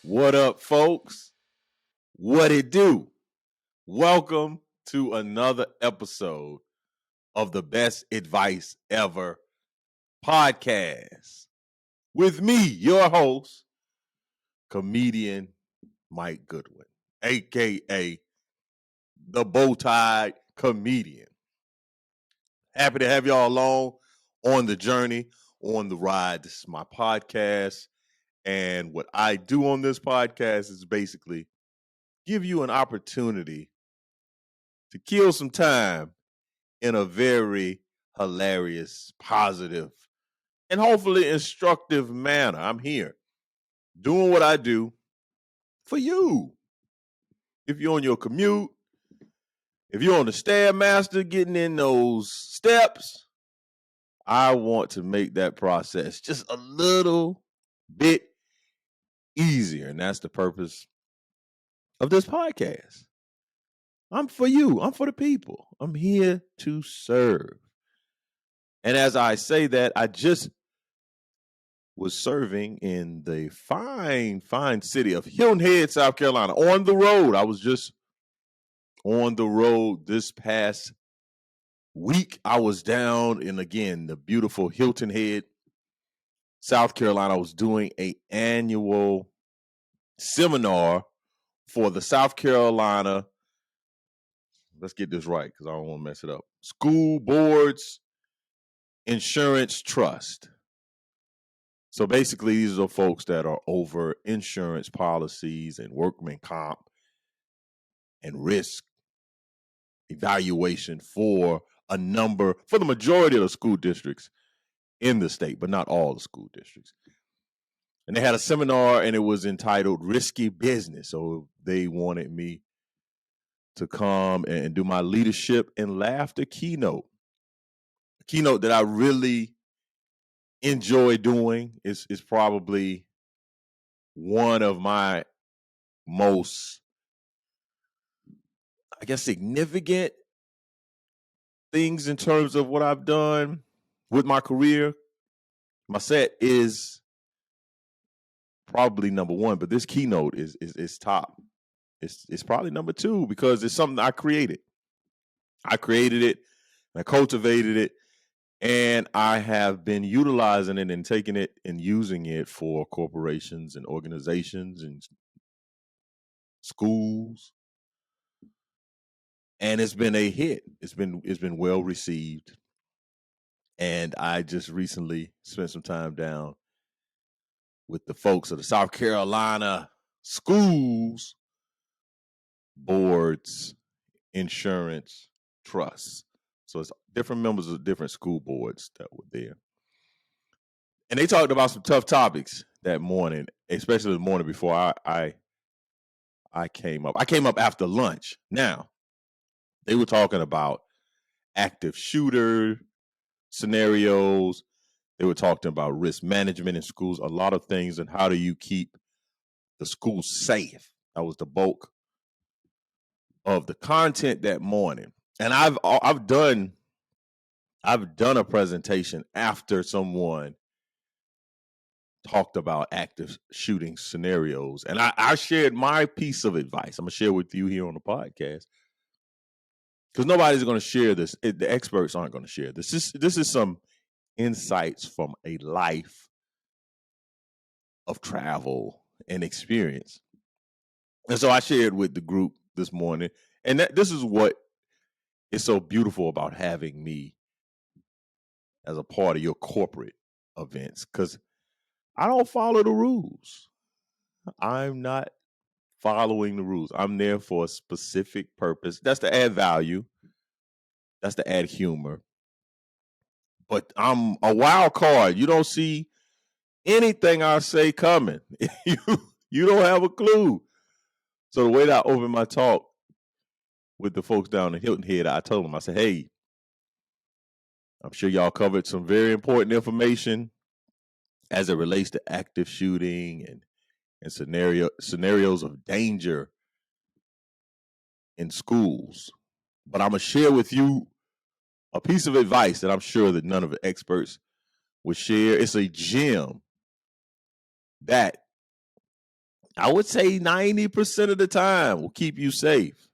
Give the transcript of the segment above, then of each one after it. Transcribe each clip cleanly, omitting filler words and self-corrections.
What up, folks? What it do? Welcome to another episode of the Best Advice Ever podcast with me, your host, comedian Mike Goodwin, aka the Bowtie Comedian. Happy to have y'all along on the journey, on the ride. This is my podcast, and what I do on this podcast is basically give you an opportunity to kill some time in a very hilarious, positive, and hopefully instructive manner. I'm here doing what I do for you. If you're on your commute, if you're on the Stairmaster getting in those steps, I want to make that process just a little bit easier. And that's the purpose of this podcast. I'm for you. I'm for the people. I'm here to serve. And as I say that, I just was serving in the fine, fine city of Hilton Head, South Carolina, on the road. I was just on the road this past week. I was down in, again, the beautiful Hilton Head, South Carolina. I was doing an annual seminar for the South Carolina, let's get this right because I don't want to mess it up, School Boards Insurance Trust. So basically, these are folks that are over insurance policies and workman comp and risk evaluation for the majority of the school districts in the state, but not all the school districts. And they had a seminar and it was entitled Risky Business. So they wanted me to come and do my leadership and laughter keynote. A keynote that I really enjoy doing is probably one of my most, I guess, significant things in terms of what I've done with my career. My set is probably number one, but this keynote is top. It's probably number two because it's something I created. I created it, and I cultivated it, and I have been utilizing it and taking it and using it for corporations and organizations and schools. And it's been a hit. It's been well received. And I just recently spent some time down with the folks of the South Carolina Schools Boards Insurance Trust. So it's different members of different school boards that were there. And they talked about some tough topics that morning, especially the morning before I came up. I came up after lunch. Now, they were talking about active shooter scenarios. They were talking about risk management in schools, a lot of things, and how do you keep the school safe. That was the bulk of the content that morning. And I've done a presentation after someone talked about active shooting scenarios. And I shared my piece of advice. I'm going to share with you here on the podcast. Because nobody's going to share this. The experts aren't going to share this. This is some insights from a life of travel and experience. And so I shared with the group this morning. And this is what is so beautiful about having me as a part of your corporate events. Because I don't follow the rules. I'm not following the rules. I'm there for a specific purpose. That's to add value. That's to add humor. But I'm a wild card. You don't see anything I say coming. You don't have a clue. So the way that I opened my talk with the folks down in Hilton Head, I told them, I said, hey, I'm sure y'all covered some very important information as it relates to active shooting and scenarios of danger in schools. But I'm going to share with you a piece of advice that I'm sure that none of the experts would share. It's a gem that I would say 90% of the time will keep you safe.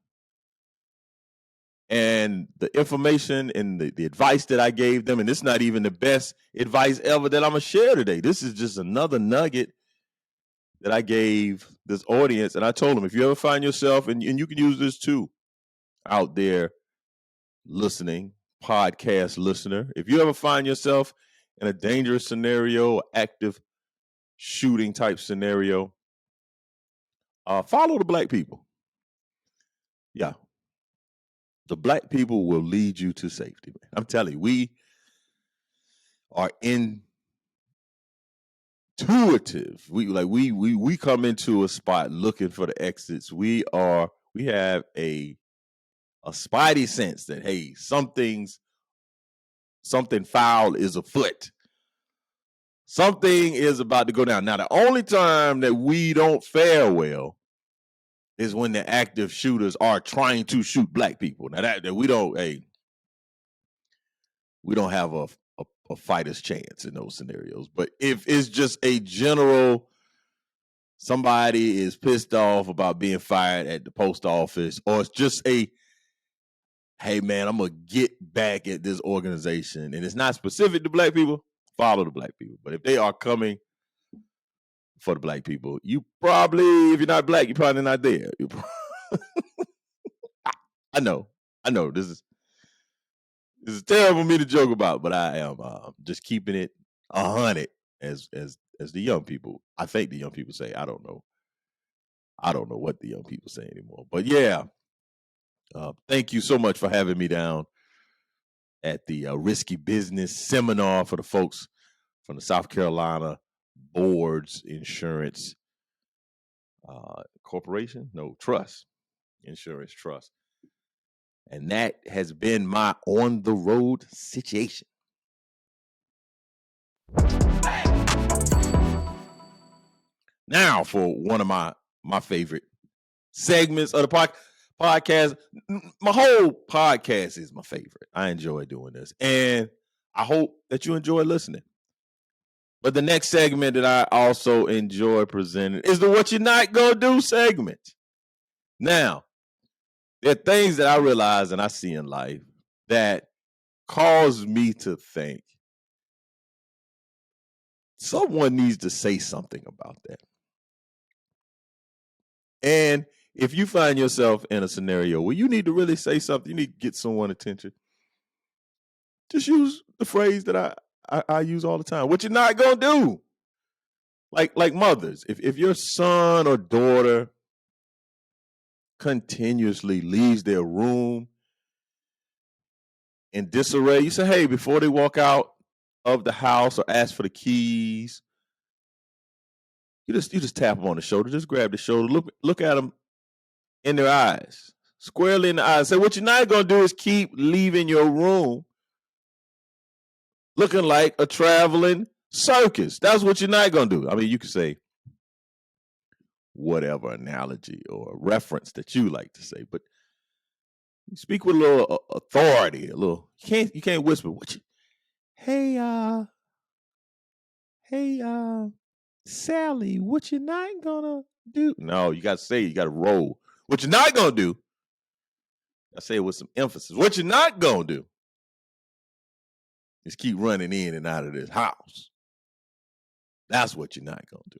And the information and the advice that I gave them, and it's not even the best advice ever that I'm going to share today. This is just another nugget that I gave this audience. And I told them, if you ever find yourself, and you can use this too, out there listening, podcast listener, if you ever find yourself in a dangerous scenario, active shooting type scenario, follow the black people. Yeah. The black people will lead you to safety, man. I'm telling you, we are intuitive. We come into a spot looking for the exits. We have a spidey sense that, hey, something foul is afoot. Something is about to go down. Now, the only time that we don't fare well is when the active shooters are trying to shoot black people. Now that we don't have a fighter's chance in those scenarios. But if it's just a general, somebody is pissed off about being fired at the post office, or it's just a, hey man, I'm gonna get back at this organization, and it's not specific to black people, follow the black people. But if they are coming for the black people, you probably, if you're not black, you're probably not there. I know. This is terrible for me to joke about, but I am just keeping it 100 as the young people. I think the young people say. I don't know what the young people say anymore. But yeah, thank you so much for having me down at the Risky Business Seminar for the folks from the South Carolina Boards Insurance Corporation. No, Trust. Insurance Trust. And that has been my on the road situation. Now for one of my favorite segments of the podcast. My whole podcast is my favorite. I enjoy doing this, and I hope that you enjoy listening. But the next segment that I also enjoy presenting is the What You're Not Gonna Do segment. Now, there are things that I realize and I see in life that cause me to think someone needs to say something about that. And if you find yourself in a scenario where you need to really say something, you need to get someone's attention, just use the phrase that I use all the time. What you're not gonna do. Like mothers, if your son or daughter continuously leaves their room in disarray, you say, hey, before they walk out of the house or ask for the keys, you just tap them on the shoulder, just grab the shoulder, look at them in their eyes, squarely in the eyes. Say, what you're not gonna do is keep leaving your room looking like a traveling circus. That's what you're not gonna do. I mean, you could say whatever analogy or reference that you like to say, but you speak with a little authority, a little. You can't whisper. Hey, Sally, what you not gonna do? No, you got to say, you got to roll. What you're not gonna do, I say it with some emphasis. What you're not gonna do is keep running in and out of this house. That's what you're not gonna do.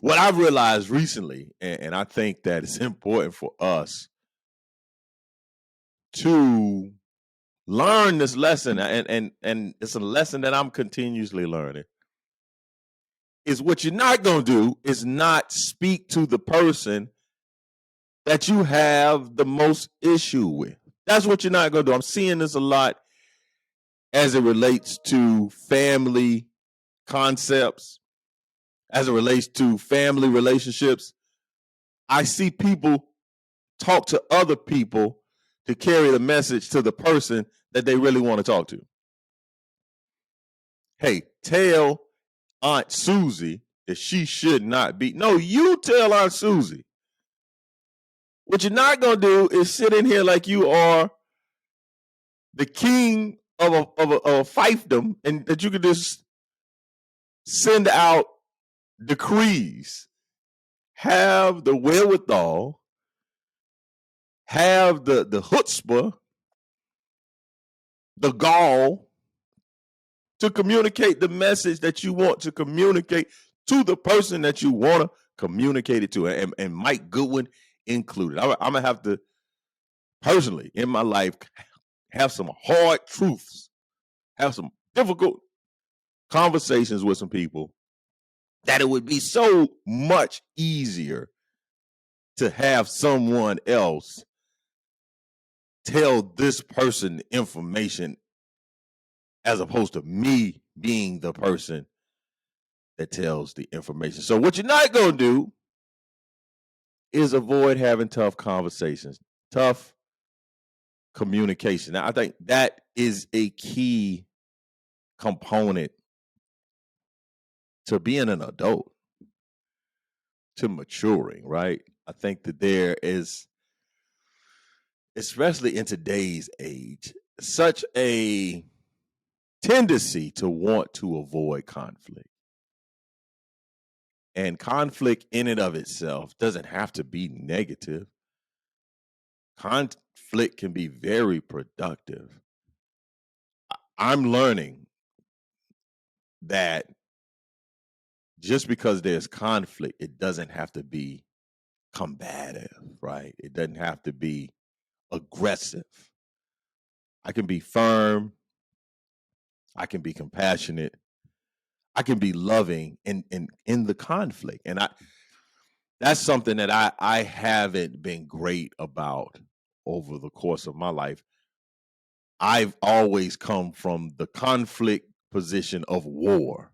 What I've realized recently, and I think that it's important for us to learn this lesson, and it's a lesson that I'm continuously learning, is what you're not going to do is not speak to the person that you have the most issue with. That's what you're not going to do. I'm seeing this a lot as it relates to family concepts, as it relates to family relationships. I see people talk to other people to carry the message to the person that they really want to talk to. Hey, tell Aunt Susie that she should not be. No, you tell Aunt Susie. What you're not going to do is sit in here like you are the king of a fiefdom, and that you could just send out decrees. have the wherewithal, have the chutzpah, the gall to communicate the message that you want to communicate to the person that you want to communicate it to, and Mike Goodwin included. I'm going to have to, personally, in my life, have some hard truths, have some difficult conversations with some people, that it would be so much easier to have someone else tell this person information as opposed to me being the person that tells the information. So what you're not going to do is avoid having tough conversations, tough communication. Now, I think that is a key component to being an adult, to maturing, right? I think that there is, especially in today's age, such a tendency to want to avoid conflict. And conflict in and of itself doesn't have to be negative. Conflict can be very productive. I'm learning that just because there's conflict, it doesn't have to be combative, right? It doesn't have to be aggressive. I can be firm. I can be compassionate. I can be loving in the conflict. And that's something that I haven't been great about over the course of my life. I've always come from the conflict position of war.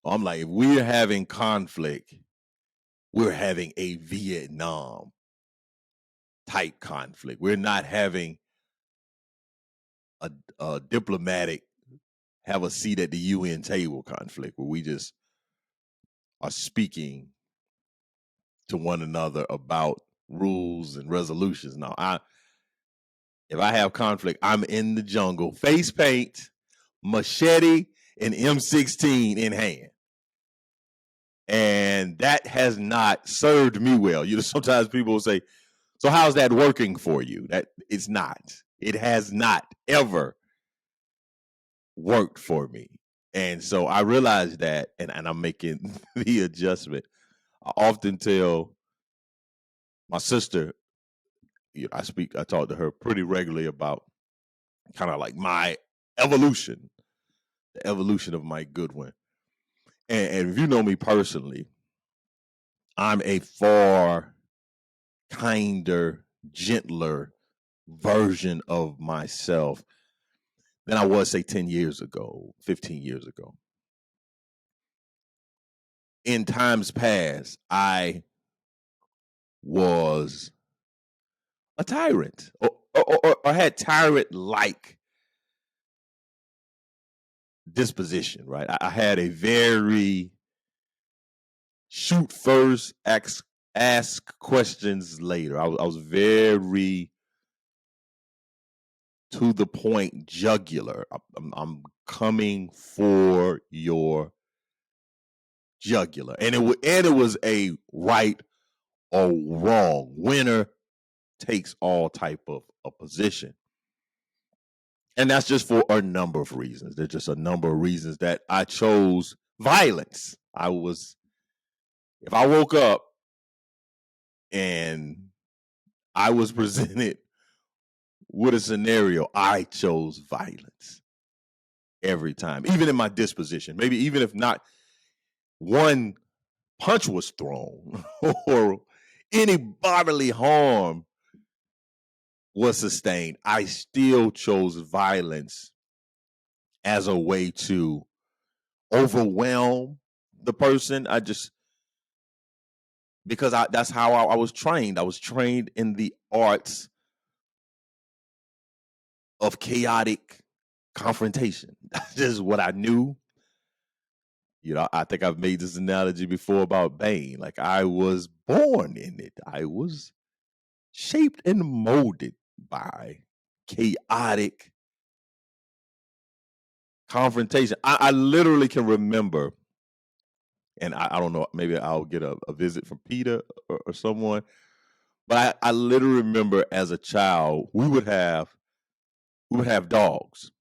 I'm like, if we're having conflict, we're having a Vietnam type conflict. We're not having a diplomatic, have a seat at the UN table conflict where we just are speaking to one another about rules and resolutions. Now, if I have conflict, I'm in the jungle, face paint, machete, and M16 in hand. And that has not served me well. You know, sometimes people will say, so how's that working for you? That it's not. It has not ever worked for me. And so I realized that, and I'm making the adjustment. I often tell my sister, you know, I talk to her pretty regularly about kind of like my evolution, the evolution of Mike Goodwin. And if you know me personally, I'm a far kinder, gentler version of myself than I was, say, 10 years ago, 15 years ago. In times past, I was a tyrant or had tyrant-like disposition, right? I had a very shoot first, ask questions later. I was very to the point, jugular. I'm coming for your jugular, and it was a right or wrong. Winner takes all type of a position, and that's just for a number of reasons. There's just a number of reasons that I chose violence. If I woke up and I was presented with a scenario, I chose violence every time, even in my disposition. Maybe even if not one punch was thrown or any bodily harm was sustained, I still chose violence as a way to overwhelm the person. Because that's how I was trained. I was trained in the arts of chaotic confrontation. That's just what I knew. You know, I think I've made this analogy before about Bane. Like, I was born in it. I was shaped and molded by chaotic confrontation. I literally can remember and I don't know, maybe I'll get a visit from Peter or someone. But I literally remember as a child, we would have dogs,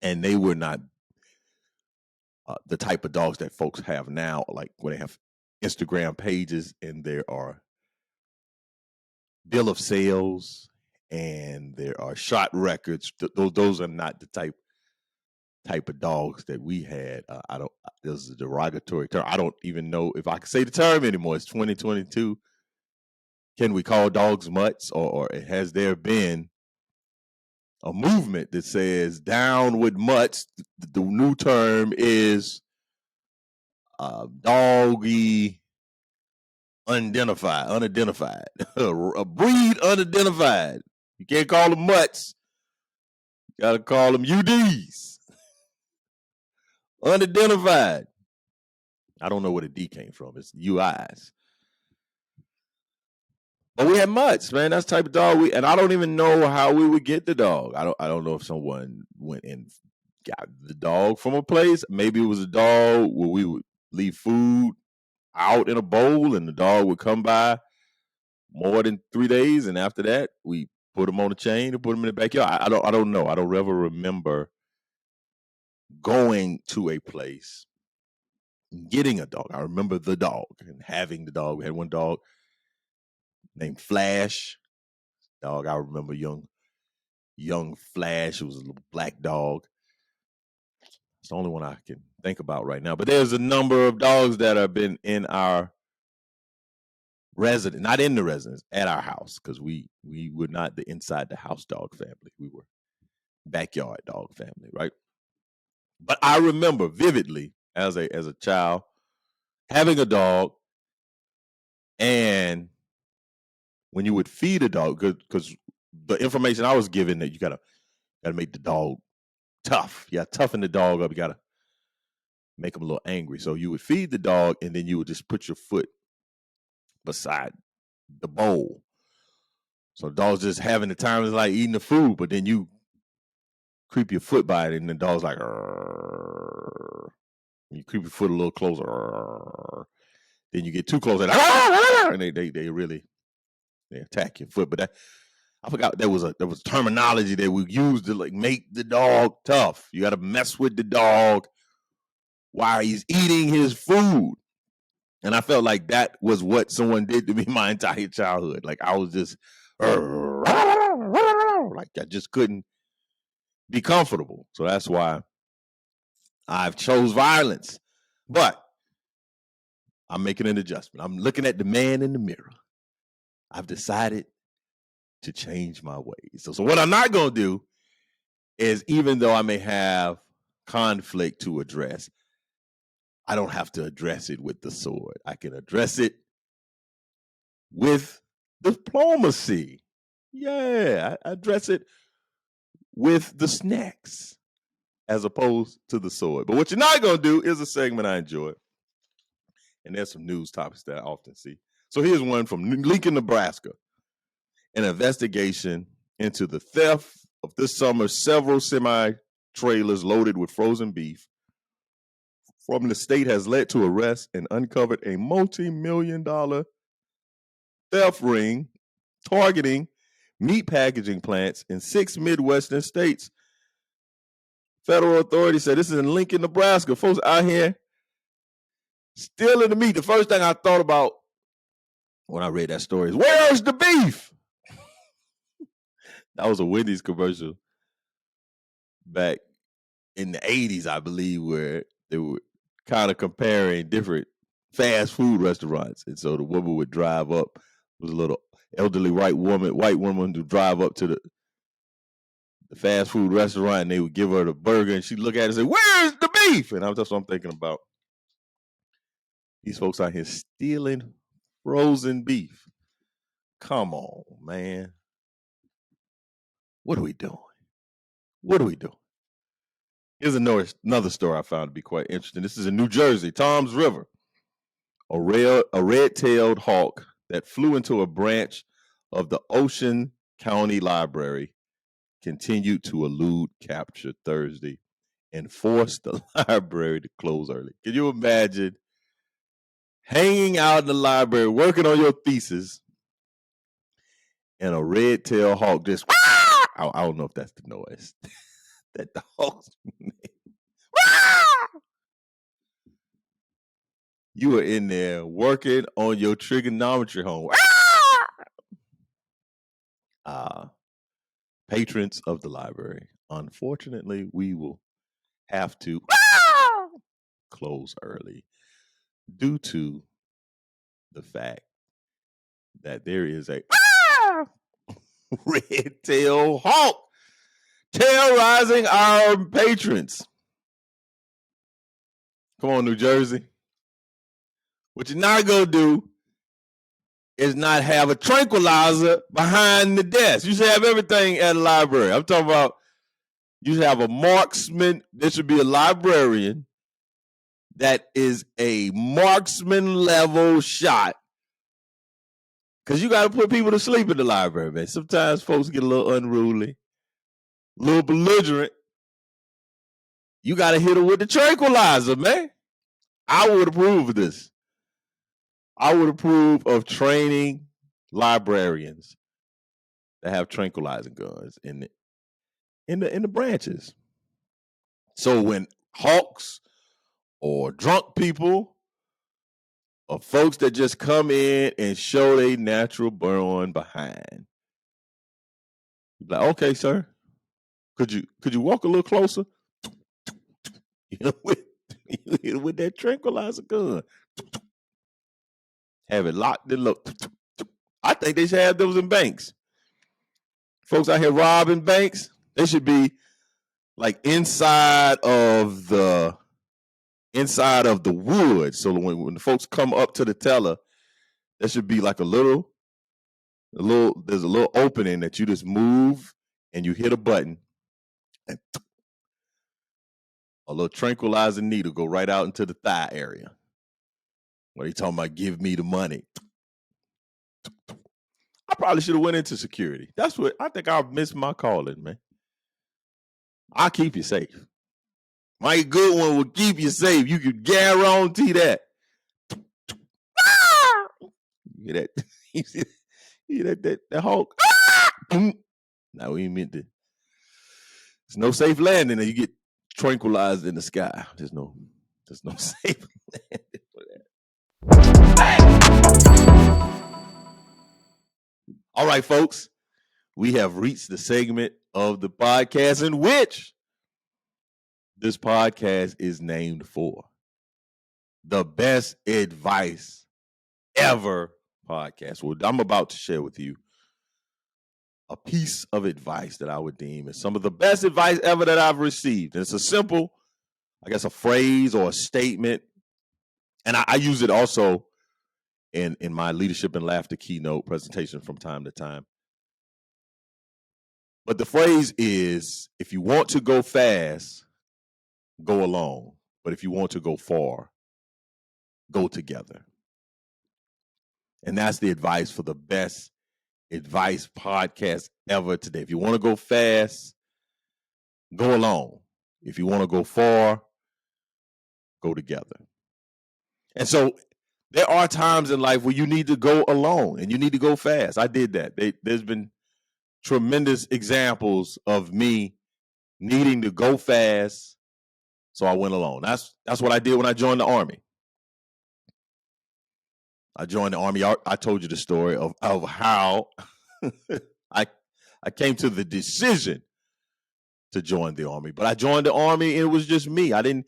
and they were not the type of dogs that folks have now, like when they have Instagram pages and there are bill of sales and there are shot records. Those are not the type of dogs that we had. I don't. This is a derogatory term. I don't even know if I can say the term anymore. It's 2022. Can we call dogs mutts, or has there been a movement that says down with mutts? The new term is doggy unidentified, a breed unidentified. You can't call them mutts. You gotta call them UDs, unidentified. I don't know where the D came from. It's UIs. But we had mutts, man. That's the type of dog and I don't even know how we would get the dog. I don't know if someone went and got the dog from a place. Maybe it was a dog where we would leave food out in a bowl and the dog would come by more than 3 days, and after that we put him on a chain and put him in the backyard. I don't know. I don't ever remember going to a place, getting a dog. I remember the dog and having the dog. We had one dog named Flash. Dog, I remember young Flash. It was a little black dog. It's the only one I can think about right now. But there's a number of dogs that have been in our residence, not in the residence, at our house, because we were not the inside the house dog family. We were backyard dog family, right? But I remember vividly as a child having a dog, and when you would feed a dog, because the information I was given that you gotta make the dog tough. You gotta toughen the dog up. You gotta make him a little angry. So you would feed the dog, and then you would just put your foot beside the bowl. So the dog's just having the time. It's like eating the food, but then you creep your foot by it, and the dog's like, "Arr." You creep your foot a little closer. Arr. Then you get too close, and they really attack your foot. But I forgot there was terminology that we used to like make the dog tough. You got to mess with the dog while he's eating his food. And I felt like that was what someone did to me my entire childhood. Like I was just like I just couldn't be comfortable. So that's why I've chose violence. But I'm making an adjustment. I'm looking at the man in the mirror. I've decided to change my ways. So what I'm not going to do is, even though I may have conflict to address, I don't have to address it with the sword. I can address it with diplomacy. Yeah, I address it with the snacks as opposed to the sword. But what you're not going to do is a segment I enjoy. And there's some news topics that I often see. So here's one from Lincoln, Nebraska. An investigation into the theft of this summer's several semi-trailers loaded with frozen beef from the state has led to arrest and uncovered a multi-million-dollar theft ring targeting meat packaging plants in 6 Midwestern states. Federal authorities said this is in Lincoln, Nebraska. Folks out here stealing the meat. The first thing I thought about when I read that story is, where's the beef? That was a Wendy's commercial back in the 80s, I believe, where they were kind of comparing different fast food restaurants. And so the woman would drive up, it was a little elderly white woman to drive up to the fast food restaurant, and they would give her the burger, and she'd look at it and say, where's the beef? And that's what I'm thinking about. These folks out here stealing frozen beef. Come on, man. What are we doing? What are we doing? Here's another story I found to be quite interesting. This is in New Jersey, Toms River. A red-tailed hawk that flew into a branch of the Ocean County Library continued to elude capture Thursday and forced the library to close early. Can you imagine hanging out in the library, working on your thesis, and a red-tailed hawk just, I don't know if that's the noise that the hawks make. You are in there working on your trigonometry homework. Patrons of the library, unfortunately, we will have to close early due to the fact that there is a red-tailed hawk terrorizing our patrons. Come on, New Jersey. What you're not going to do is not have a tranquilizer behind the desk. You should have everything at a library. I'm talking about you should have a marksman. There should be a librarian that is a marksman level shot. Because you got to put people to sleep in the library, man. Sometimes folks get a little unruly, a little belligerent. You got to hit them with the tranquilizer, man. I would approve of this. I would approve of training librarians that have tranquilizer guns in the branches. So when hawks or drunk people or folks that just come in and show their natural born behind, you're like, okay, sir, could you walk a little closer? You know, with that tranquilizer gun. Have it locked and look. I think they should have those in banks. Folks out here robbing banks, they should be like inside of the wood. So when the folks come up to the teller, there should be like there's a little opening that you just move and you hit a button and a little tranquilizer needle go right out into the thigh area. What are you talking about? Give me the money. I probably should have went into security. That's what I think. I've missed my calling, man. I'll keep you safe. My good one will keep you safe. You can guarantee that. You hear that? You hear that hawk? Now we meant to. There's no safe landing, and you get tranquilized in the sky. There's no safe landing for that. All right, folks. We have reached the segment of the podcast in which this podcast is named for. The Best Advice Ever podcast. Well, I'm about to share with you a piece of advice that I would deem as some of the best advice ever that I've received. And it's a simple, I guess, a phrase or a statement. And I use it also in my leadership and laughter keynote presentation from time to time. But the phrase is, if you want to go fast, go alone. But if you want to go far, go together. And that's the advice for the Best Advice podcast ever today. If you want to go fast, go alone. If you want to go far, go together. And so there are times in life where you need to go alone and you need to go fast. I did that. There's been tremendous examples of me needing to go fast, so I went alone. That's what I did when I joined the Army. I joined the Army. I told you the story of how I came to the decision to join the Army. But I joined the Army and it was just me. I didn't,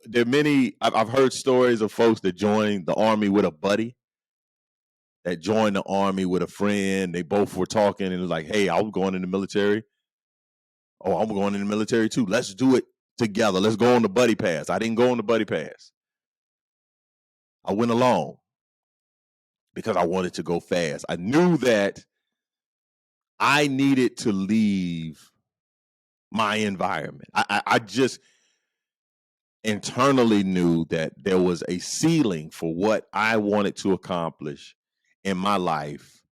there are many, I've heard stories of folks that joined the Army with a buddy, that joined the Army with a friend. They both were talking and it was like, hey, I was going in the military. Oh, I'm going in the military too. Let's do it together. Let's go on the buddy pass. I didn't go on the buddy pass. I went alone because I wanted to go fast. I knew that I needed to leave my environment. I just internally knew that there was a ceiling for what I wanted to accomplish in my life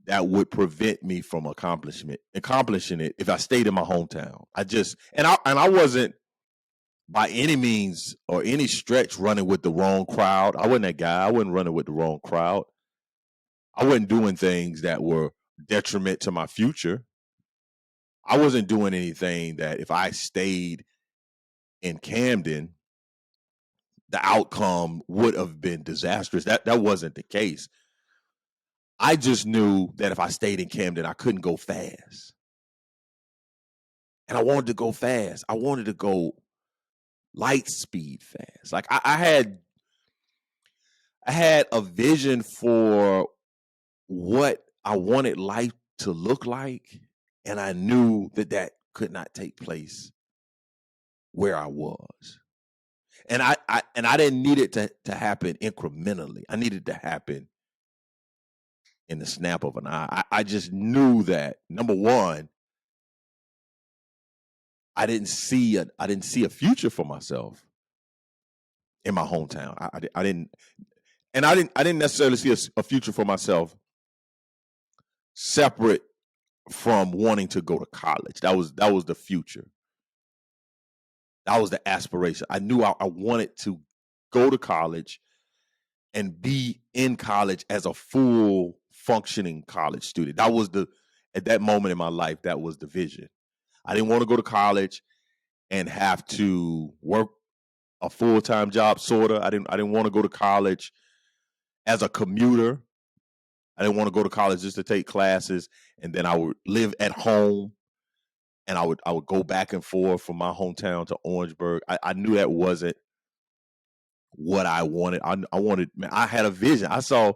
that would prevent me from accomplishing it if I stayed in my hometown. I wasn't by any means or any stretch running with the wrong crowd. I wasn't that guy. I wasn't running with the wrong crowd. I wasn't doing things that were detriment to my future. I wasn't doing anything that if I stayed in Camden, the outcome would have been disastrous. That wasn't the case. I just knew that if I stayed in Camden, I couldn't go fast. And I wanted to go fast. I wanted to go light speed fast. Like I had a vision for what I wanted life to look like, and I knew that could not take place where I was. And I didn't need it to happen incrementally. I needed to happen in the snap of an eye. I just knew that, number one, I didn't see a future for myself in my hometown. I didn't necessarily see a future for myself separate from wanting to go to college. That was the future. That was the aspiration. I knew I wanted to go to college and be in college as a full functioning college student. At that moment in my life, that was the vision. I didn't want to go to college and have to work a full-time job, sorta. I didn't want to go to college as a commuter. I didn't want to go to college just to take classes and then I would live at home and I would go back and forth from my hometown to Orangeburg. I knew that wasn't what I wanted. I wanted, man, I had a vision. I saw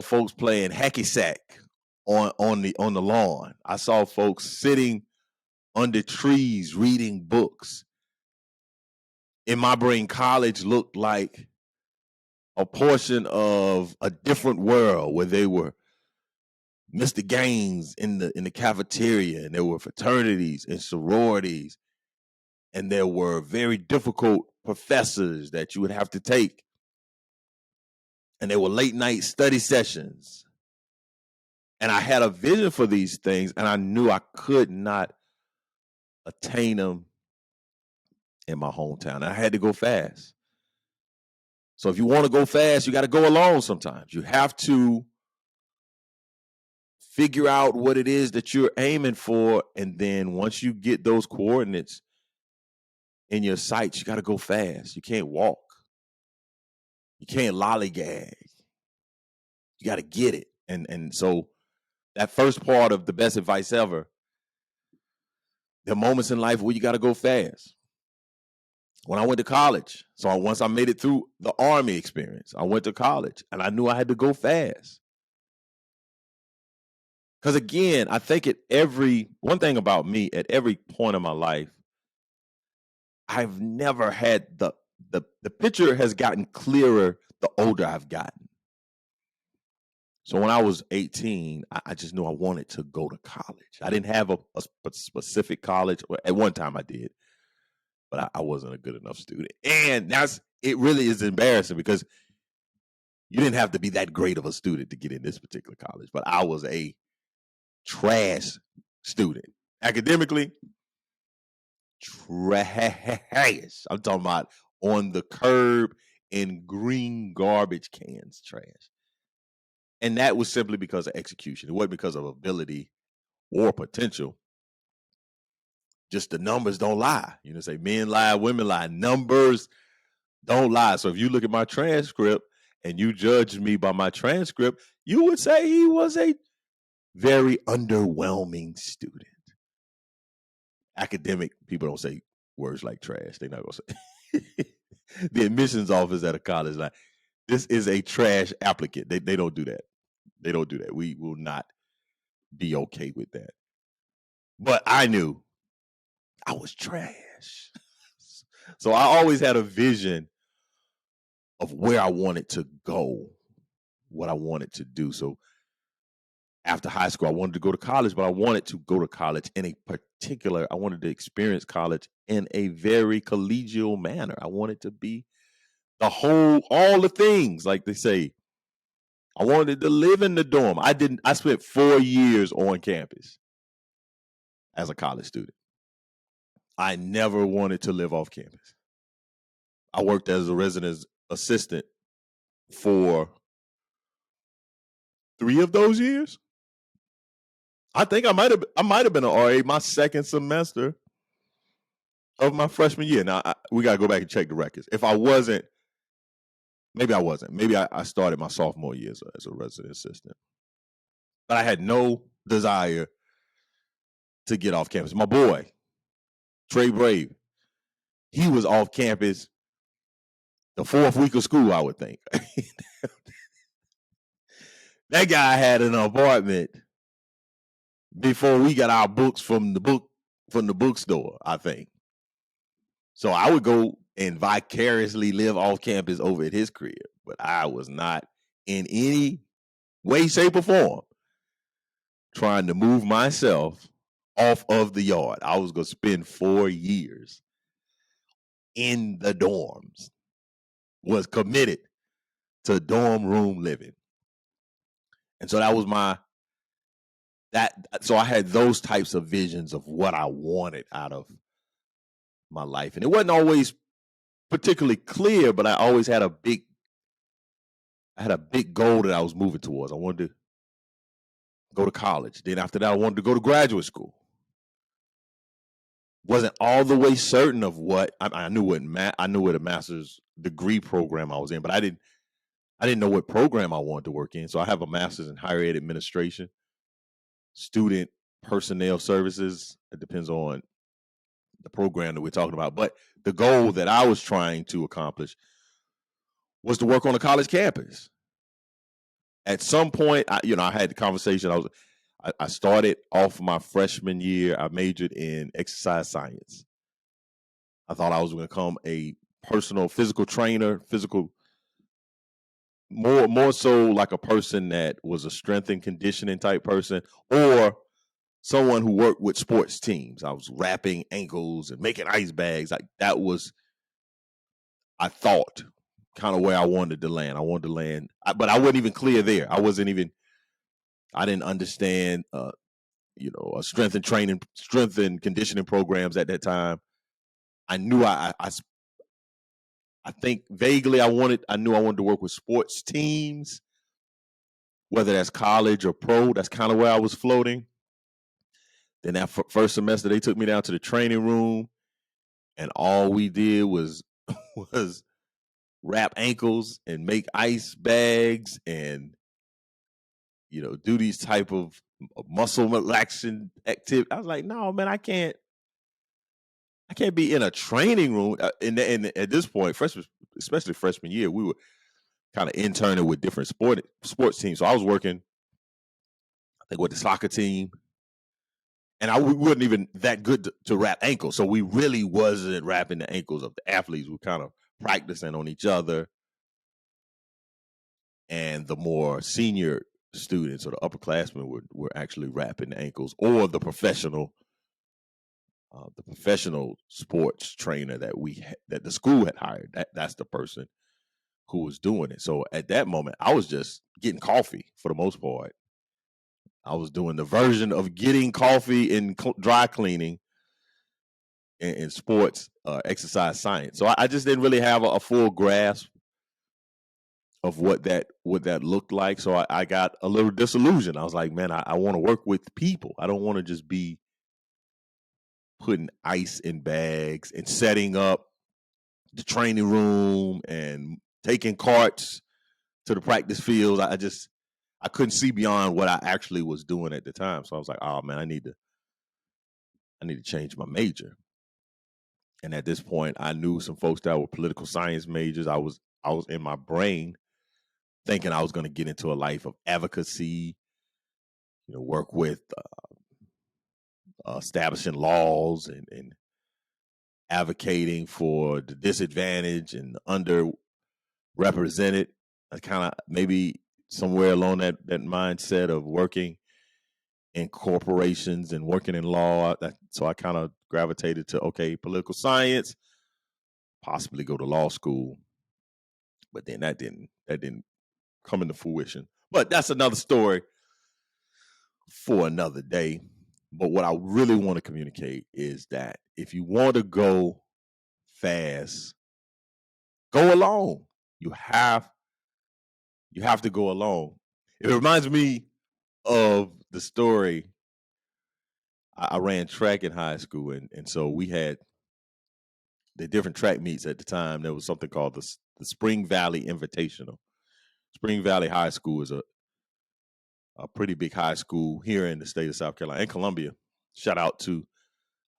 folks playing hacky sack on the lawn. I saw folks sitting under trees reading books. In my brain, college looked like a portion of a different world where they were Mr. Gaines in the cafeteria, and there were fraternities and sororities, and there were very difficult professors that you would have to take. And there were late night study sessions. And I had a vision for these things, and I knew I could not attain them in my hometown. And I had to go fast. So if you want to go fast, you got to go alone sometimes. You have to figure out what it is that you're aiming for. And then once you get those coordinates in your sights, you got to go fast. You can't walk. You can't lollygag. You got to get it. And so that first part of the best advice ever, there are moments in life where you got to go fast. When I went to college, so once I made it through the Army experience, I went to college and I knew I had to go fast. Because again, I think one thing about me, at every point in my life, I've never had the picture has gotten clearer the older I've gotten. So when I was 18, I just knew I wanted to go to college. I didn't have a specific college. At one time I did, but I wasn't a good enough student. And it really is embarrassing because you didn't have to be that great of a student to get in this particular college. But I was a trash student. Academically, trash. I'm talking about on the curb in green garbage cans, trash. And that was simply because of execution. It wasn't because of ability or potential. Just the numbers don't lie. Say men lie, women lie. Numbers don't lie. So if you look at my transcript and you judge me by my transcript, you would say he was a very underwhelming student. Academic people don't say words like trash. They're not going to say. The admissions office at a college, like, this is a trash applicant. They don't do that. They don't do that. We will not be okay with that. But I knew I was trash. So I always had a vision of where I wanted to go, what I wanted to do. So after high school, I wanted to go to college, but I wanted to go to college I wanted to experience college in a very collegial manner. I wanted to be all the things, like they say, I wanted to live in the dorm. I spent 4 years on campus as a college student. I never wanted to live off campus. I worked as a resident assistant for 3 of those years. I think I might have been an RA my second semester of my freshman year. Now we gotta go back and check the records. If I wasn't, maybe I wasn't. Maybe I started my sophomore year as a resident assistant. But I had no desire to get off campus. My boy, Trey Brave, he was off campus the 4th week of school, I would think. That guy had an apartment before we got our books from the bookstore, I think. So I would go and vicariously live off campus over at his crib, but I was not in any way, shape, or form trying to move myself off of the yard. I was going to spend 4 years in the dorms, was committed to dorm room living. And so that was so I had those types of visions of what I wanted out of my life. And it wasn't always particularly clear, but I always had a big goal that I was moving towards. I wanted to go to college. Then after that, I wanted to go to graduate school. Wasn't all the way certain of what I knew what a master's degree program I was in, but I didn't know what program I wanted to work in. So I have a master's in higher ed administration, student personnel services. It depends on the program that we're talking about. But the goal that I was trying to accomplish was to work on a college campus. At some point, I had the conversation. I started off my freshman year. I majored in exercise science. I thought I was going to become a personal physical trainer, more so like a person that was a strength and conditioning type person, or someone who worked with sports teams. I was wrapping ankles and making ice bags. Like that was, I thought, kind of where I wanted to land. I wanted to land, but I wasn't even clear there. I didn't understand, strength and conditioning programs at that time. I knew I think vaguely I knew I wanted to work with sports teams, whether that's college or pro. That's kind of where I was floating. Then that first semester, they took me down to the training room, and all we did was wrap ankles and make ice bags and do these type of muscle relaxation activity. I was like, no, man, I can't be in a training room. And at this point, especially freshman year, we were kind of interning with different sports teams. So I was working, I think, with the soccer team, and we wasn't even that good to wrap ankles. So we really wasn't wrapping the ankles of the athletes. We were kind of practicing on each other. And the more senior students or the upperclassmen were actually wrapping the ankles, or the professional sports trainer that the school had hired. That's the person who was doing it. So at that moment, I was just getting coffee for the most part. I was doing the version of getting coffee in dry cleaning in sports exercise science. So I just didn't really have a full grasp of what that looked like. So I got a little disillusioned. I was like, man, I want to work with people. I don't want to just be putting ice in bags and setting up the training room and taking carts to the practice fields. I couldn't see beyond what I actually was doing at the time. So I was like, oh man, I need to change my major. And at this point, I knew some folks that were political science majors. I was in my brain thinking I was going to get into a life of advocacy, work with establishing laws and advocating for the disadvantaged and the underrepresented. I kind of maybe somewhere along that mindset of working in corporations and working in law. So I kind of gravitated to, okay, political science, possibly go to law school. But then that didn't come into fruition. But that's another story for another day. But what I really want to communicate is that if you want to go fast, go alone. You have to go alone. It reminds me of the story. I ran track in high school, and so we had the different track meets at the time. There was something called the Spring Valley Invitational. Spring Valley High School is a pretty big high school here in the state of South Carolina and Columbia. Shout out to,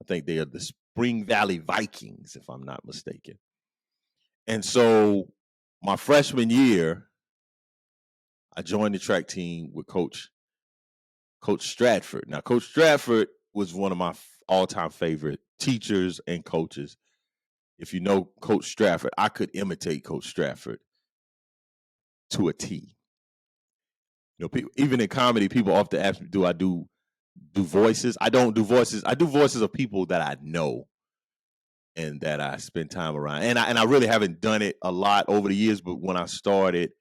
I think they are the Spring Valley Vikings, if I'm not mistaken. And so my freshman year, I joined the track team with Coach Stratford. Now, Coach Stratford was one of my all-time favorite teachers and coaches. If you know Coach Stratford, I could imitate Coach Stratford to a T. People, even in comedy, people often ask me, do I do voices? I don't do voices. I do voices of people that I know and that I spend time around. And I really haven't done it a lot over the years, but when I started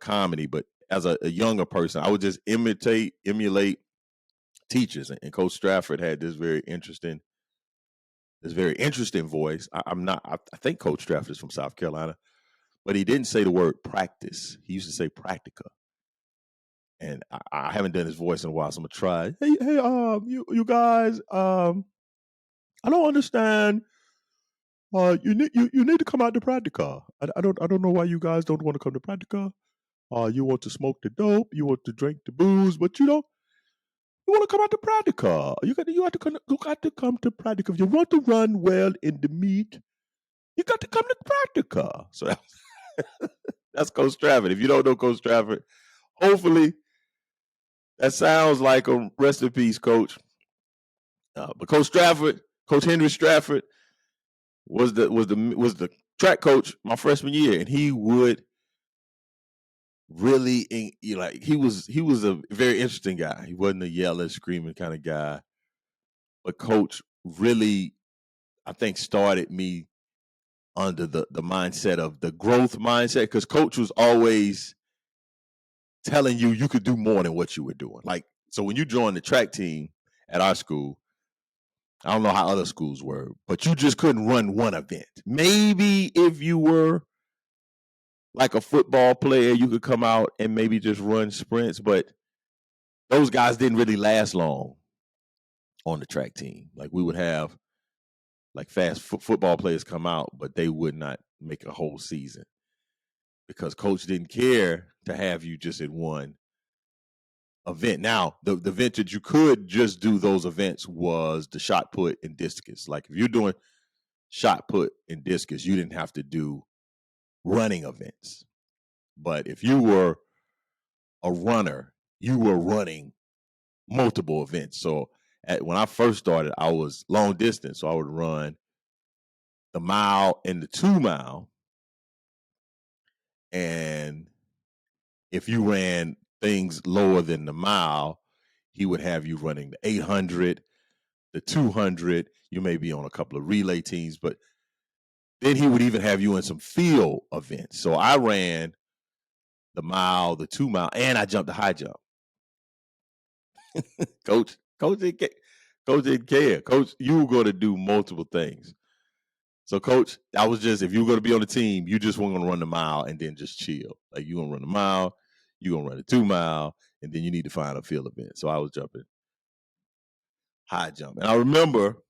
comedy, but as a younger person, I would just emulate teachers. And Coach Stratford had this very interesting voice. I think Coach Stratford is from South Carolina, but he didn't say the word practice. He used to say practica. And I haven't done his voice in a while, so I'm gonna try. Hey, you guys, I don't understand. You need to come out to Practica. I don't know why you guys don't want to come to Practica. You want to smoke the dope, you want to drink the booze, but you want to come out to Practica. You got to come to Practica. If you want to run well in the meet, you got to come to Practica. So that's Coach Stratford. If you don't know Coach Stratford, hopefully that sounds like a rest in peace, Coach. But Coach Henry Stratford, was the track coach my freshman year, and he would really, he was a very interesting guy. He wasn't a yelling, screaming kind of guy, but Coach really, I think, started me under the mindset of the growth mindset, because Coach was always telling you could do more than what you were doing. Like, so when you joined the track team at our school, I don't know how other schools were, but you just couldn't run one event. Maybe if you were like a football player, you could come out and maybe just run sprints, but those guys didn't really last long on the track team. Like, we would have like fast football players come out, but they would not make a whole season because Coach didn't care to have you just in one event. Now, the event that you could just do those events was the shot put and discus. Like, if you're doing shot put and discus, you didn't have to do running events. But if you were a runner, you were running multiple events. So when I first started, I was long distance. So I would run the mile and the 2 mile. And if you ran things lower than the mile, he would have you running the 800, the 200. You may be on a couple of relay teams, but then he would even have you in some field events. So I ran the mile, the 2 mile, and I jumped the high jump. Coach didn't care. Coach, you were going to do multiple things. So, Coach, I was just, if you were going to be on the team, you just weren't going to run the mile and then just chill. Like, you're going to run the mile, you're going to run the 2 mile, and then you need to find a field event. So I was jumping high jump. And I remember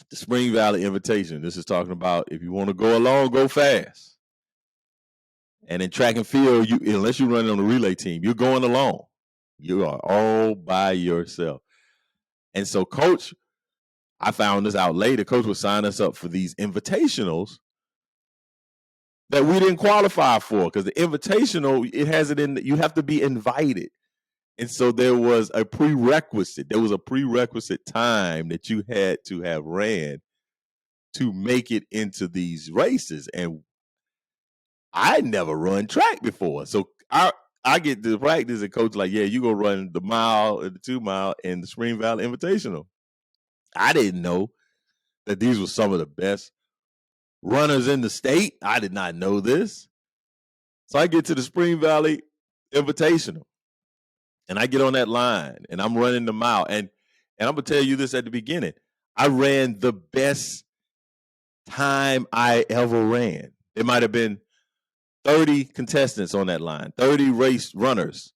the Spring Valley Invitation. This is talking about if you want to go along, go fast. And in track and field, unless you're running on the relay team, you're going alone. You are all by yourself. And so Coach, I found this out later, Coach would sign us up for these invitationals that we didn't qualify for, because the invitational, it has it in, you have to be invited. And so there was a prerequisite time that you had to have ran to make it into these races. And I never run track before. So I get to practice, and Coach like, yeah, you go run the mile and the 2 mile in the Spring Valley Invitational. I didn't know that these were some of the best runners in the state. I did not know this. So I get to the Spring Valley Invitational. And I get on that line and I'm running the mile. And I'm gonna tell you this at the beginning. I ran the best time I ever ran. There might have been 30 contestants on that line, 30 race runners.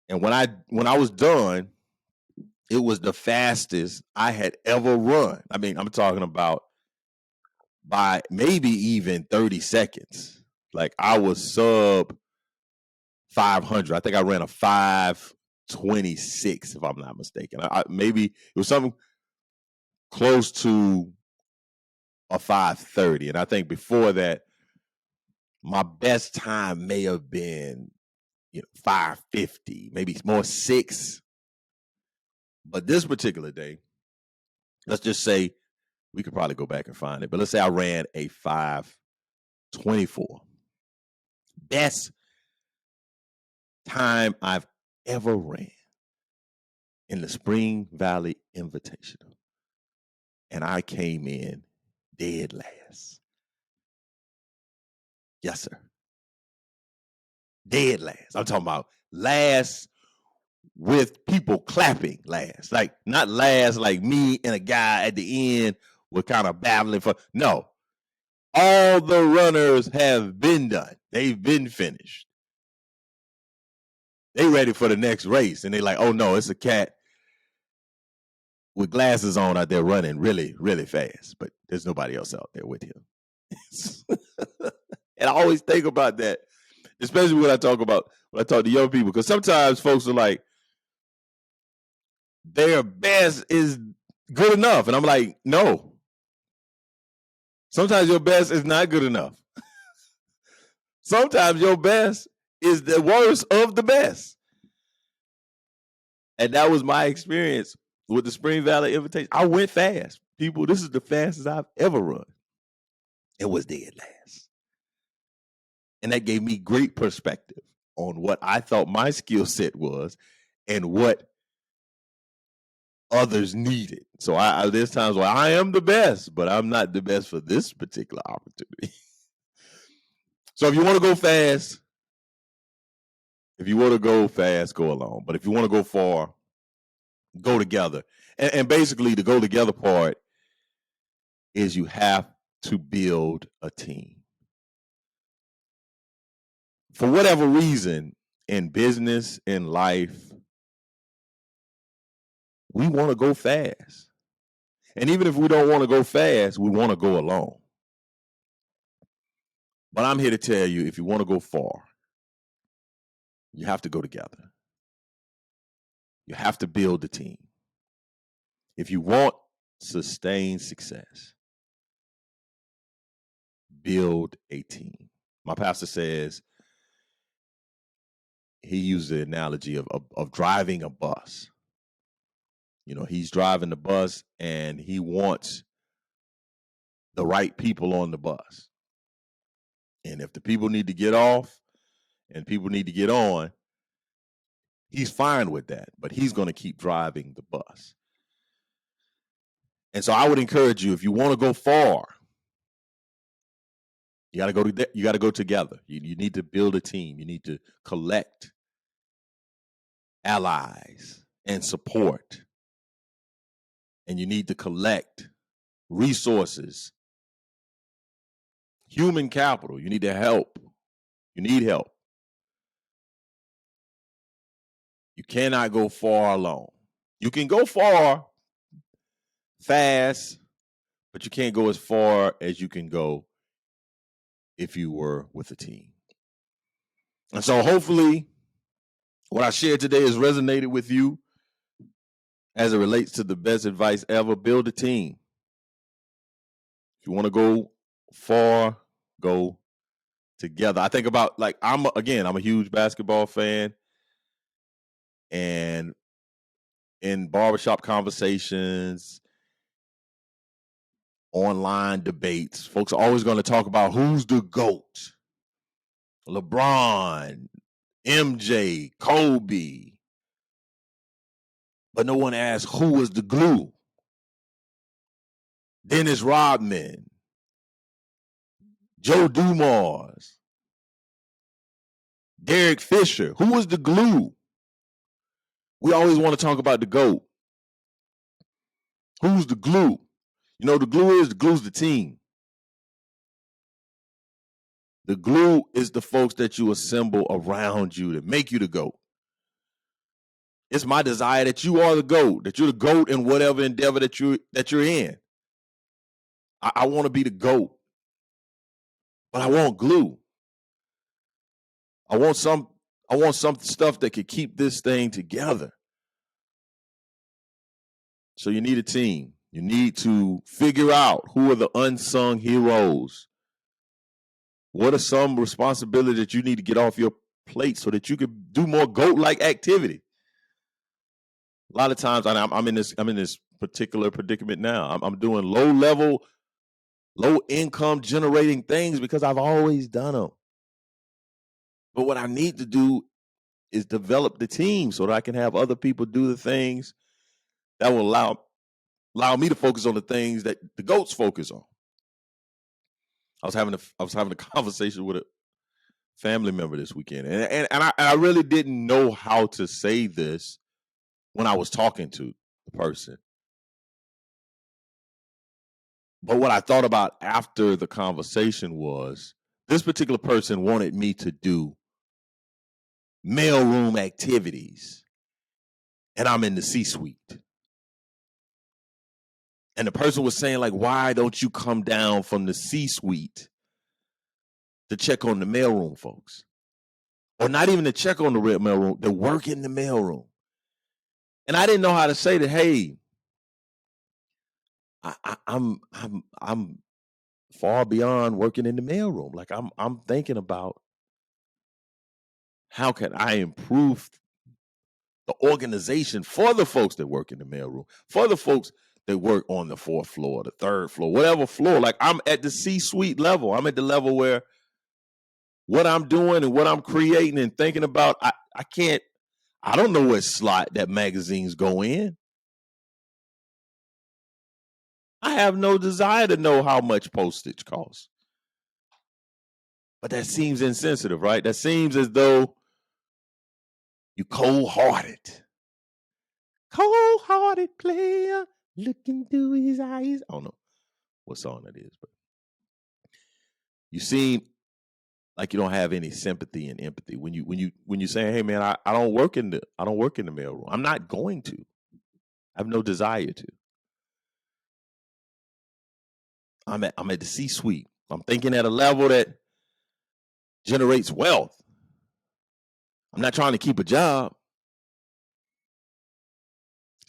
And when I was done, it was the fastest I had ever run. I mean, I'm talking about by maybe even 30 seconds. Like I was sub 500. I think I ran a 5:26, if I'm not mistaken. Maybe it was something close to a 5:30. And I think before that, my best time may have been 5:50, maybe more 6. But this particular day, let's just say we could probably go back and find it. But let's say I ran a 5:24. Best time I've ever ran in the Spring Valley Invitational. And I came in dead last. Yes, sir. Dead last. I'm talking about last with people clapping last. Like not last like me and a guy at the end were kind of battling for. No. All the runners have been done. They've been finished. They ready for the next race. And they like, oh no, it's a cat with glasses on out there running really, really fast. But there's nobody else out there with him. And I always think about that, especially when I talk to young people, because sometimes folks are like, their best is good enough. And I'm like, no. Sometimes your best is not good enough. Sometimes your best is the worst of the best. And that was my experience with the Spring Valley Invitation. I went fast. People, this is the fastest I've ever run. It was dead last. And that gave me great perspective on what I thought my skill set was and what others needed. So there's times where I am the best, but I'm not the best for this particular opportunity. So if you want to go fast, go alone. But if you want to go far, go together. And basically the go together part is you have to build a team. For whatever reason, in business, in life, we want to go fast. And even if we don't want to go fast, we want to go alone. But I'm here to tell you, if you want to go far, you have to go together. You have to build a team. If you want sustained success, build a team. My pastor says, he used the analogy of driving a bus. He's driving the bus and he wants the right people on the bus. And if the people need to get off and people need to get on, he's fine with that, but he's going to keep driving the bus. And so I would encourage you, if you want to go far, you got to go together. You need to build a team. You need to collect allies and support. And you need to collect resources, human capital. You need to help. You need help. You cannot go far alone. You can go far fast, but you can't go as far as you can go if you were with a team. And so hopefully what I shared today has resonated with you as it relates to the best advice ever. Build a team. If you want to go far, go together. I think about, like, I'm a huge basketball fan. And in barbershop conversations, online debates, folks are always going to talk about who's the GOAT. LeBron, MJ, Kobe. But no one asks who was the glue. Dennis Rodman, Joe Dumars. Derek Fisher, who was the glue? We always want to talk about the GOAT. Who's the glue? You know, the glue's the team. The glue is the folks that you assemble around you to make you the GOAT. It's my desire that you are the GOAT, that you're the GOAT in whatever endeavor that you're in. I want to be the GOAT, but I want glue. I want some stuff that could keep this thing together. So you need a team. You need to figure out who are the unsung heroes. What are some responsibilities that you need to get off your plate so that you can do more GOAT-like activity? A lot of times, I'm in this particular predicament now. I'm doing low income generating things because I've always done them. But what I need to do is develop the team so that I can have other people do the things that will allow me to focus on the things that the GOATs focus on. I was having a conversation with a family member this weekend, and I really didn't know how to say this when I was talking to the person. But what I thought about after the conversation was this particular person wanted me to do mailroom activities, and I'm in the C-suite. And the person was saying, like, why don't you come down from the C-suite to check on the mailroom folks? Or not even to check on the mailroom, to work in the mailroom. And I didn't know how to say that, hey, I'm far beyond working in the mailroom. Like I'm thinking about how can I improve the organization for the folks that work in the mailroom, for the folks that work on the 4th floor, the 3rd floor, whatever floor. Like I'm at the C-suite level. I'm at the level where what I'm doing and what I'm creating and thinking about, I don't know what slot that magazines go in. I have no desire to know how much postage costs. But that seems insensitive, right? That seems as though you cold-hearted. Cold-hearted player looking through his eyes. I don't know what song that is, but you seem like you don't have any sympathy and empathy when you say, "Hey, man, I don't work in the mailroom. I'm not going to. I have no desire to. I'm at the C-suite. I'm thinking at a level that generates wealth. I'm not trying to keep a job."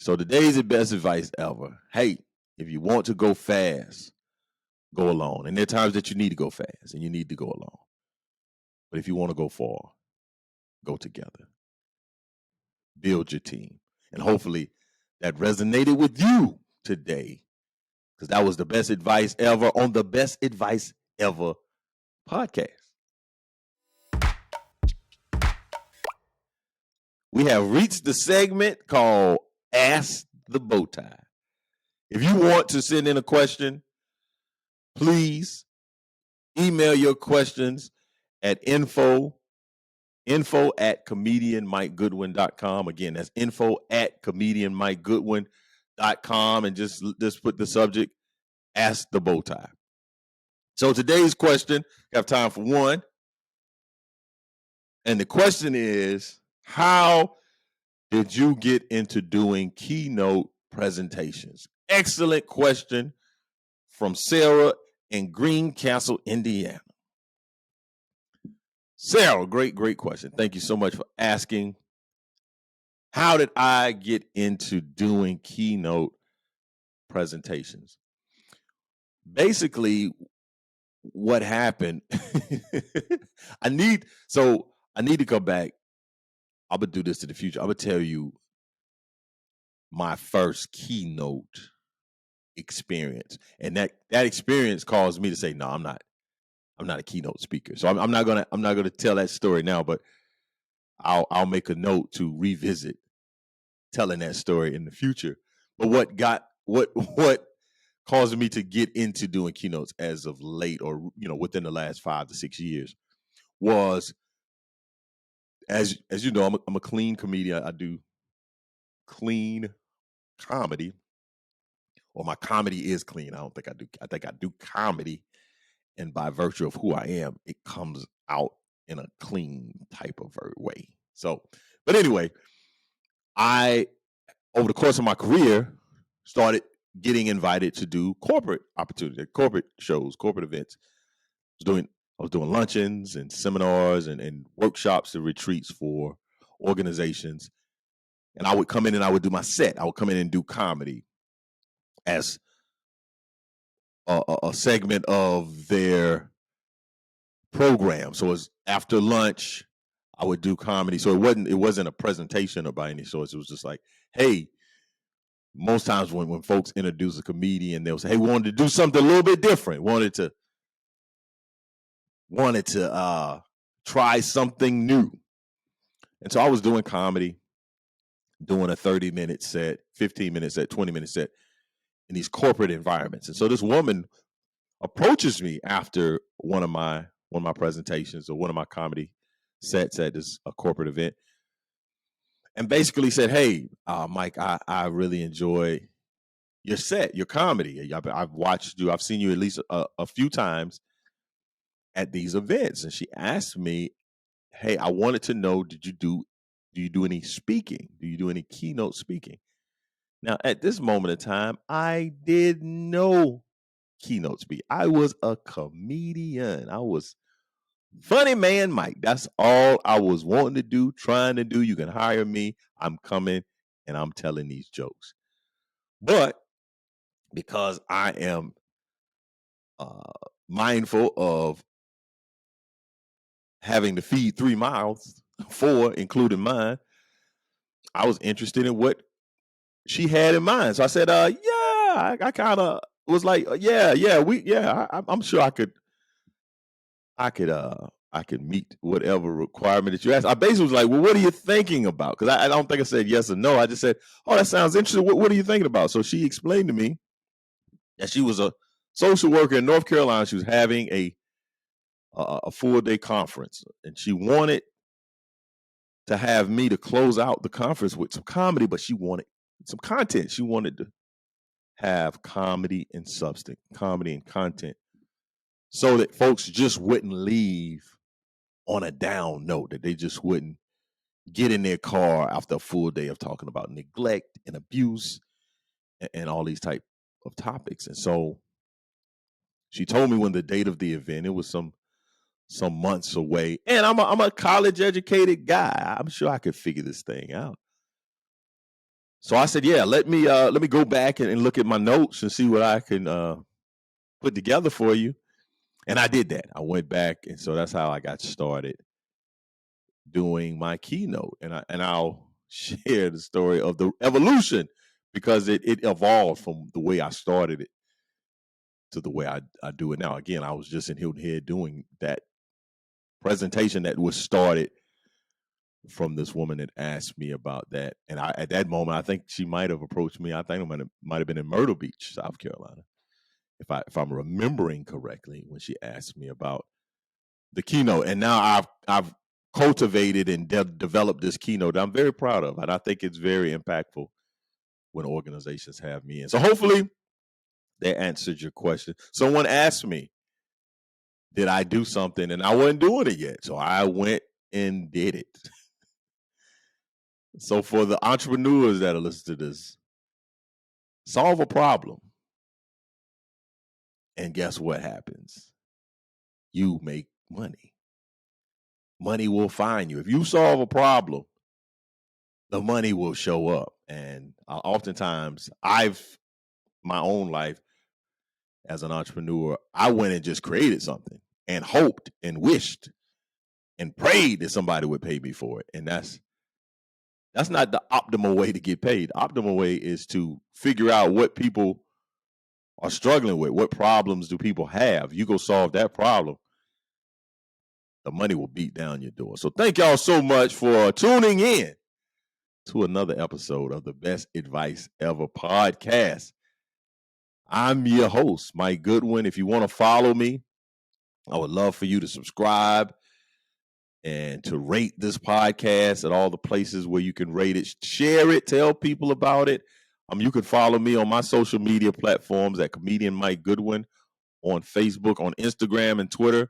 So today's the best advice ever. Hey, if you want to go fast, go alone. And there are times that you need to go fast and you need to go alone. But if you want to go far, go together. Build your team. And hopefully that resonated with you today, because that was the best advice ever on the Best Advice Ever podcast. We have reached the segment called Ask the Bowtie. If you want to send in a question, please email your questions at info at comedianmikegoodwin.com. Again, that's info at comedianmikegoodwin.com, and just put the subject, Ask the Bowtie. So today's question, I have time for one. And the question is, how did you get into doing keynote presentations? Excellent question from Sarah in Greencastle, Indiana. Sarah, great question. Thank you so much for asking. How did I get into doing keynote presentations? Basically, what happened, I need to come back. I'm going to do this in the future. I'm going to tell you my first keynote experience. And that experience caused me to say, no, I'm not a keynote speaker. So I'm not gonna tell that story now, but I'll make a note to revisit telling that story in the future. But what caused me to get into doing keynotes as of late, or within the last 5 to 6 years, was as you know, I'm a clean comedian. I do clean comedy, or my comedy is clean. I think I do comedy, and by virtue of who I am, it comes out in a clean type of way. So, but anyway, I over the course of my career started getting invited to do corporate opportunities, corporate shows, corporate events. I was doing luncheons and seminars and workshops and retreats for organizations. And I would come in and I would do my set. I would come in and do comedy as a segment of their program. So it's after lunch, I would do comedy. So it wasn't a presentation or by any sorts. It was just like, hey, most times when folks introduce a comedian, they'll say, hey, we wanted to do something a little bit different. Wanted to try something new. And so I was doing comedy, doing a 30-minute set, 15-minute set, 20-minute set in these corporate environments. And so this woman approaches me after one of my presentations or one of my comedy sets at a corporate event, and basically said, hey, Mike, I really enjoy your set, your comedy. I've watched you. I've seen you at least a few times at these events. And she asked me, hey, I wanted to know, do you do any speaking? Do you do any keynote speaking? Now, at this moment in time, I did no keynote speak. I was a comedian. I was funny man Mike. That's all I was wanting to do, trying to do. You can hire me. I'm coming and I'm telling these jokes. But because I am mindful of having to feed 3 mouths, 4, including mine, I was interested in what she had in mind. So I said, yeah, I kind of was like, I'm sure I could meet whatever requirement that you asked. I basically was like, well, what are you thinking about? Because I don't think I said yes or no. I just said, oh, that sounds interesting. What are you thinking about? So she explained to me that she was a social worker in North Carolina. She was having a full-day conference, and she wanted to have me to close out the conference with some comedy, but she wanted some content. She wanted to have comedy and substance, comedy and content, so that folks just wouldn't leave on a down note, that they just wouldn't get in their car after a full day of talking about neglect and abuse and all these type of topics. And so she told me when the date of the event, it was some months away, and I'm a college educated guy. I'm sure I could figure this thing out. So I said, yeah, let me go back and look at my notes and see what I can put together for you. And I did that. I went back, and so that's how I got started doing my keynote. And I'll share the story of the evolution, because it evolved from the way I started it to the way I do it now. Again, I was just in Hilton Head doing that presentation that was started from this woman that asked me about that. And at that moment, I think she might have approached me. I think it might have been in Myrtle Beach, South Carolina, if I'm remembering correctly, when she asked me about the keynote. And now I've cultivated and developed this keynote that I'm very proud of, and I think it's very impactful when organizations have me in. So hopefully that answered your question. Someone asked me, did I do something? And I wasn't doing it yet, so I went and did it. So for the entrepreneurs that are listening to this, solve a problem, and guess what happens? You make money. Money will find you. If you solve a problem, the money will show up. And oftentimes, my own life as an entrepreneur, I went and just created something and hoped and wished and prayed that somebody would pay me for it. And that's not the optimal way to get paid. The optimal way is to figure out what people are struggling with. What problems do people have? You go solve that problem, the money will beat down your door. So thank y'all so much for tuning in to another episode of the Best Advice Ever podcast. I'm your host, Mike Goodwin. If you want to follow me, I would love for you to subscribe and to rate this podcast at all the places where you can rate it. Share it. Tell people about it. You can follow me on my social media platforms at Comedian Mike Goodwin on Facebook, on Instagram, and Twitter.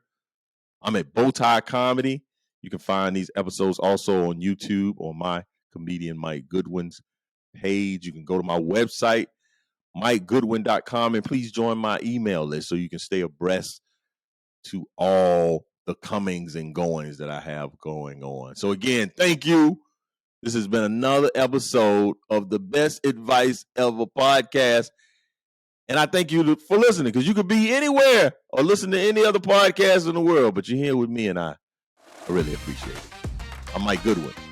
I'm at Bowtie Comedy. You can find these episodes also on YouTube on my Comedian Mike Goodwin's page. You can go to my website, MikeGoodwin.com, and please join my email list so you can stay abreast to all the comings and goings that I have going on. So again, thank you. This has been another episode of the Best Advice Ever podcast. And I thank you for listening, because you could be anywhere or listen to any other podcast in the world, but you're here with me, and I really appreciate it. I'm Mike Goodwin.